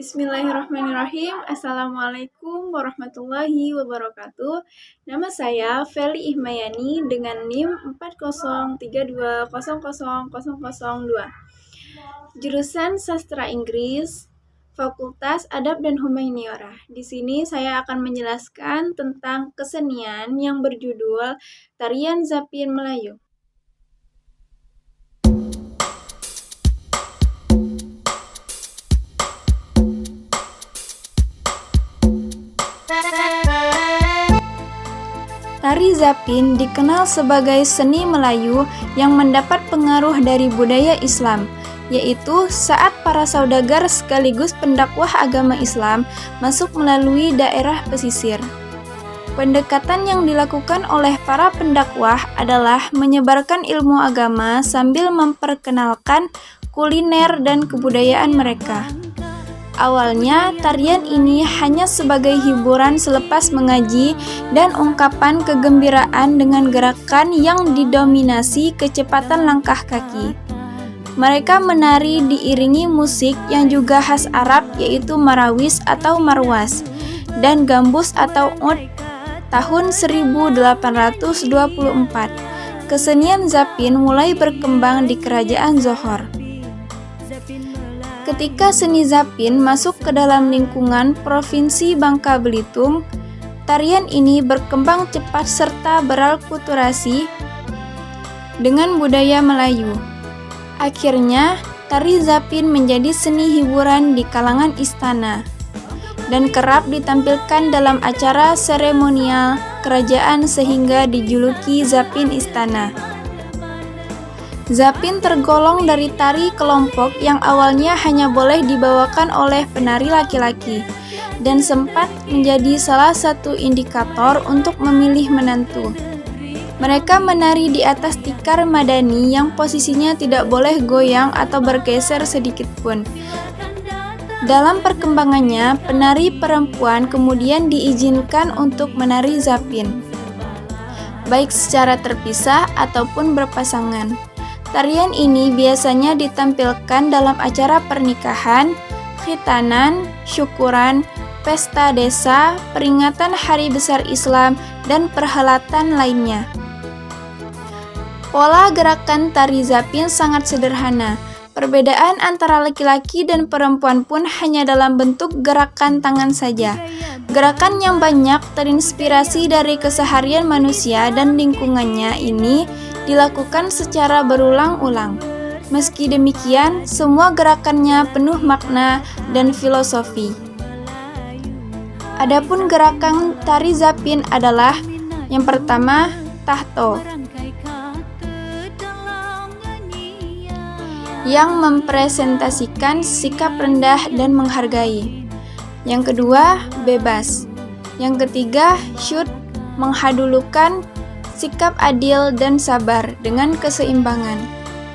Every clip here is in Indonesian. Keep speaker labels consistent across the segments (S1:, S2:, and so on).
S1: Bismillahirrahmanirrahim. Assalamualaikum warahmatullahi wabarakatuh. Nama saya Feli Ihmayani dengan NIM 40320000002. Jurusan Sastra Inggris, Fakultas Adab dan Humaniora. Di sini saya akan menjelaskan tentang kesenian yang berjudul Tarian Zapin Melayu. Tari Zapin dikenal sebagai seni Melayu yang mendapat pengaruh dari budaya Islam, yaitu saat para saudagar sekaligus pendakwah agama Islam masuk melalui daerah pesisir. Pendekatan yang dilakukan oleh para pendakwah adalah menyebarkan ilmu agama sambil memperkenalkan kuliner dan kebudayaan mereka. Awalnya, tarian ini hanya sebagai hiburan selepas mengaji dan ungkapan kegembiraan dengan gerakan yang didominasi kecepatan langkah kaki. Mereka menari diiringi musik yang juga khas Arab, yaitu marawis atau marwas, dan gambus atau oud. Tahun 1824, kesenian Zapin mulai berkembang di Kerajaan Johor. Ketika seni Zapin masuk ke dalam lingkungan Provinsi Bangka Belitung, tarian ini berkembang cepat serta beralkulturasi dengan budaya Melayu. Akhirnya, tari Zapin menjadi seni hiburan di kalangan istana dan kerap ditampilkan dalam acara seremonial kerajaan sehingga dijuluki Zapin Istana. Zapin tergolong dari tari kelompok yang awalnya hanya boleh dibawakan oleh penari laki-laki dan sempat menjadi salah satu indikator untuk memilih menantu. Mereka menari di atas tikar madani yang posisinya tidak boleh goyang atau bergeser sedikit pun. Dalam perkembangannya, penari perempuan kemudian diizinkan untuk menari Zapin, baik secara terpisah ataupun berpasangan. Tarian ini biasanya ditampilkan dalam acara pernikahan, khitanan, syukuran, pesta desa, peringatan Hari Besar Islam, dan perhelatan lainnya. Pola gerakan tari Zapin sangat sederhana. Perbedaan antara laki-laki dan perempuan pun hanya dalam bentuk gerakan tangan saja. Gerakan yang banyak terinspirasi dari keseharian manusia dan lingkungannya ini dilakukan secara berulang-ulang. Meski demikian, semua gerakannya penuh makna dan filosofi. Adapun gerakan tari Zapin adalah yang pertama, tahto, yang mempresentasikan sikap rendah dan menghargai. Yang kedua, bebas. Yang ketiga, syud, menghadulukan sikap adil dan sabar dengan keseimbangan.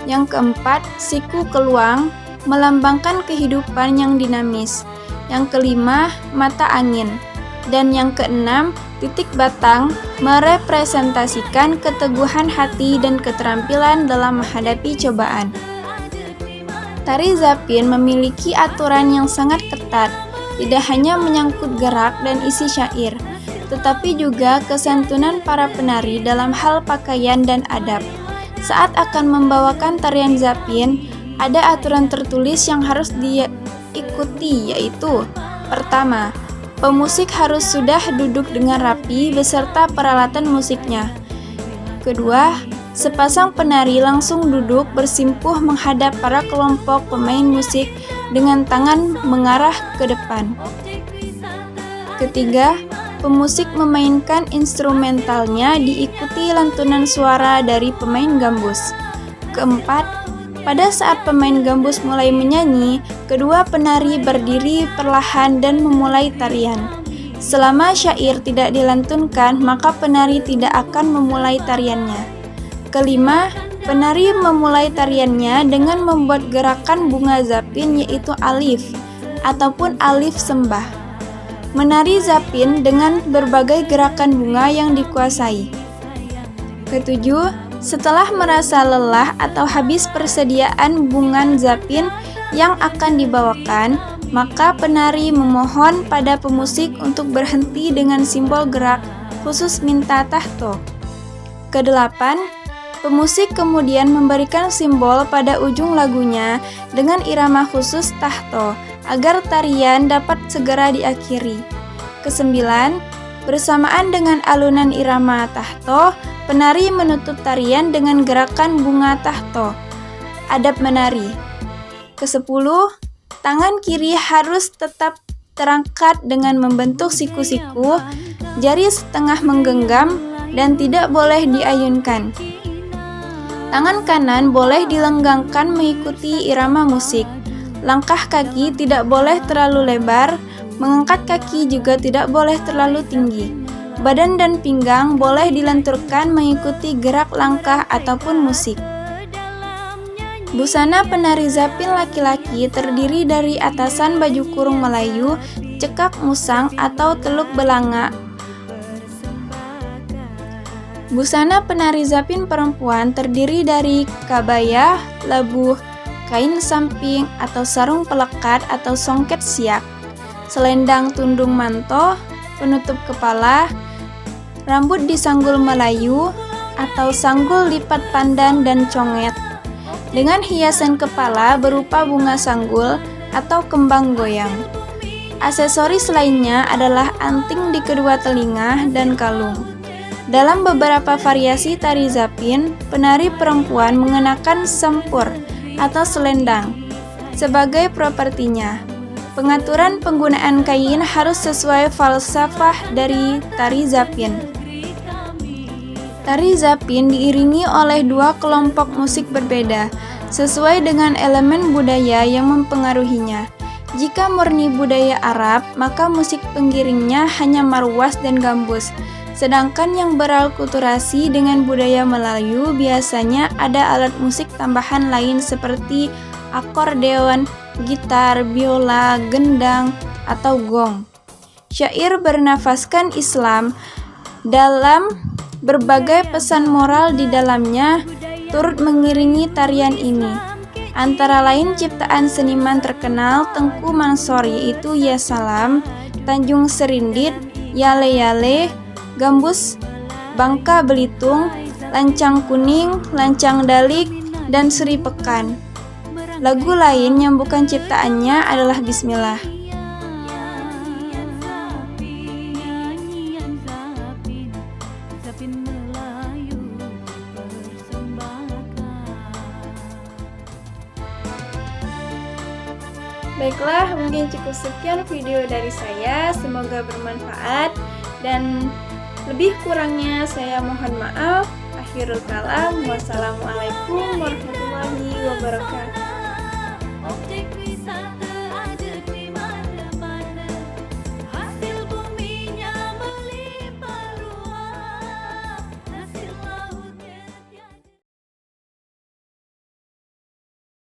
S1: Yang keempat, siku keluang, melambangkan kehidupan yang dinamis. Yang kelima, mata angin. Dan yang keenam, titik batang, merepresentasikan keteguhan hati dan keterampilan dalam menghadapi cobaan. Tari Zapin memiliki aturan yang sangat ketat, tidak hanya menyangkut gerak dan isi syair, tetapi juga kesantunan para penari dalam hal pakaian dan adab. Saat akan membawakan tarian Zapin, ada aturan tertulis yang harus diikuti, yaitu: pertama, pemusik harus sudah duduk dengan rapi beserta peralatan musiknya. Kedua, sepasang penari langsung duduk bersimpuh menghadap para kelompok pemain musik dengan tangan mengarah ke depan. Ketiga, pemusik memainkan instrumentalnya diikuti lantunan suara dari pemain gambus. Keempat, pada saat pemain gambus mulai menyanyi, kedua penari berdiri perlahan dan memulai tarian. Selama syair tidak dilantunkan, maka penari tidak akan memulai tariannya. Kelima, penari memulai tariannya dengan membuat gerakan bunga Zapin, yaitu alif ataupun alif sembah. Menari Zapin dengan berbagai gerakan bunga yang dikuasai. Ketujuh, setelah merasa lelah atau habis persediaan bunga Zapin, yang akan dibawakan, maka penari memohon pada pemusik untuk berhenti dengan simbol gerak khusus minta tahto. Kedelapan, pemusik kemudian memberikan simbol pada ujung lagunya dengan irama khusus tahto agar tarian dapat segera diakhiri. Kesembilan, bersamaan dengan alunan irama tahto, penari menutup tarian dengan gerakan bunga tahto. Adab menari. Kesepuluh, tangan kiri harus tetap terangkat dengan membentuk siku-siku, jari setengah menggenggam dan tidak boleh diayunkan. Tangan kanan boleh dilenggangkan mengikuti irama musik. Langkah kaki tidak boleh terlalu lebar, mengangkat kaki juga tidak boleh terlalu tinggi. Badan dan pinggang boleh dilenturkan mengikuti gerak langkah ataupun musik. Busana penari zapin laki-laki terdiri dari atasan baju kurung Melayu, cekak musang atau teluk belanga. Busana penari zapin perempuan terdiri dari kabaya, labuh, kain samping atau sarung pelekat atau songket siak, selendang tundung manto, penutup kepala, rambut disanggul Melayu atau sanggul lipat pandan dan conget, dengan hiasan kepala berupa bunga sanggul atau kembang goyang. Aksesoris lainnya adalah anting di kedua telinga dan kalung. Dalam beberapa variasi tari zapin, penari perempuan mengenakan sempur atau selendang sebagai propertinya. Pengaturan penggunaan kain harus sesuai falsafah dari tari zapin. Tari zapin diiringi oleh dua kelompok musik berbeda, sesuai dengan elemen budaya yang mempengaruhinya. Jika murni budaya Arab, maka musik pengiringnya hanya marwas dan gambus. Sedangkan yang beralkulturasi dengan budaya Melayu biasanya ada alat musik tambahan lain seperti akordeon, gitar, biola, gendang, atau gong. Syair bernafaskan Islam dalam berbagai pesan moral di dalamnya turut mengiringi tarian ini. Antara lain ciptaan seniman terkenal Tengku Mansor yaitu Ya Salam, Tanjung Serindit, Yale Yale, Gambus, Bangka Belitung, Lancang Kuning, Lancang Dalik, dan Sri Pekan. Lagu lain yang bukan ciptaannya adalah Bismillah. Baiklah, mungkin cukup sekian video dari saya. Semoga bermanfaat dan lebih kurangnya saya mohon maaf. Akhirul kalam. Wassalamualaikum warahmatullahi wabarakatuh.